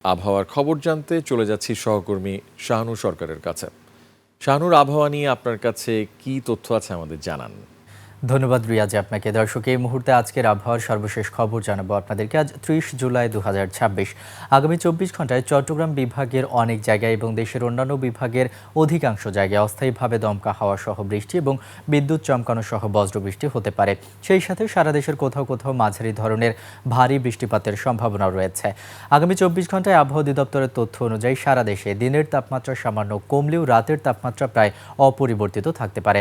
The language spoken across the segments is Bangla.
আবহাওয়ার খবর জানতে চলে যাচ্ছি সহকর্মী শাহানূর সরকারের কাছে। শাহানূর, আবহাওয়া নিয়ে আপনার কাছে কি তথ্য আছে আমাদের জানান। ধন্যবাদ রিয়াজ আপনাকে। দর্শক, এই মুহূর্তে আজকের আবহাওয়ার সর্বশেষ খবর জানাবো আপনাদেরকে। আজ ৩০ জুলাই ২০২৬। আগামী ২৪ ঘন্টায় চট্টগ্রাম বিভাগের অনেক জায়গায় এবং দেশের অন্যান্য বিভাগের অধিকাংশ জায়গায় অস্থায়ীভাবে দমকা হাওয়া সহ বৃষ্টি এবং বিদ্যুৎ চমকানো সহ বজ্রবৃষ্টি হতে পারে। সেই সাথে সারা দেশের কোথাও কোথাও মাঝারি ধরনের ভারী বৃষ্টিপাতের সম্ভাবনা রয়েছে। আগামী ২৪ ঘন্টায় আবহাওয়া অধিদপ্তরের তথ্য অনুযায়ী সারা দেশে দিনের তাপমাত্রা সামান্য কমলেও রাতের তাপমাত্রা প্রায় অপরিবর্তিত থাকতে পারে।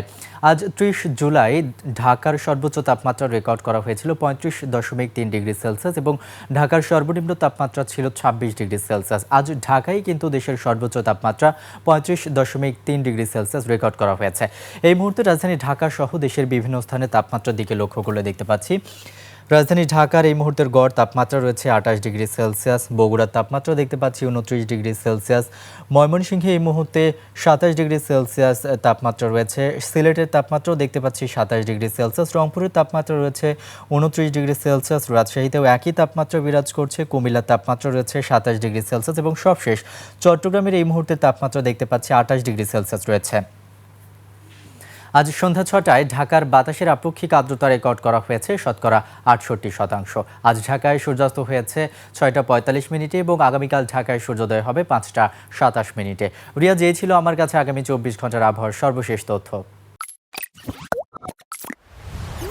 আজ ৩০ জুলাই ঢাকার সর্বোচ্চ তাপমাত্রা রেকর্ড করা হয়েছিল ৩৫.৩ ডিগ্রি সেলসিয়াস এবং ঢাকার সর্বনিম্ন তাপমাত্রা ছিল ২৬ ডিগ্রি সেলসিয়াস। আজ ঢাকায় কিন্তু দেশের সর্বোচ্চ তাপমাত্রা ৩৫.৩ ডিগ্রি সেলসিয়াস রেকর্ড করা হয়েছে। এই মুহূর্তে রাজধানী ঢাকা সহ দেশের বিভিন্ন স্থানে তাপমাত্রার দিকে লক্ষ্য করলে দেখতে পাচ্ছি রাজধানী ঢাকার এই মুহূর্তের গড় তাপমাত্রা রয়েছে ২৮ ডিগ্রি সেলসিয়াস। বগুড়ার তাপমাত্রা দেখতে পাচ্ছি ২৯ ডিগ্রি সেলসিয়াস। ময়মনসিংহে এই মুহূর্তে ২৭ ডিগ্রি সেলসিয়াস তাপমাত্রা রয়েছে। সিলেটের তাপমাত্রাও দেখতে পাচ্ছি ২৭ ডিগ্রি সেলসিয়াস। রংপুরের তাপমাত্রা রয়েছে ২৯ ডিগ্রি সেলসিয়াস। রাজশাহীতেও একই তাপমাত্রা বিরাজ করছে। কুমিল্লার তাপমাত্রা রয়েছে ২৭ ডিগ্রি সেলসিয়াস এবং সবশেষ চট্টগ্রামের এই মুহূর্তে তাপমাত্রা দেখতে পাচ্ছি ২৮ ডিগ্রি সেলসিয়াস রয়েছে। আজ সন্ধ্যা ৬টায় ঢাকার বাতাসের আপেক্ষিক আর্দ্রতা রেকর্ড করা হয়েছে শতকরা ৬৮%। আজ ঢাকায় সূর্যাস্ত হয়েছে ৬টা ৪৫ মিনিটে এবং আগামীকাল ঢাকায় সূর্যোদয় হবে ৫টা ২৭ মিনিটে। রিয়াজ, এই ছিল আমার কাছে আগামী ২৪ ঘন্টার আবহাওয়ার সর্বশেষ তথ্য।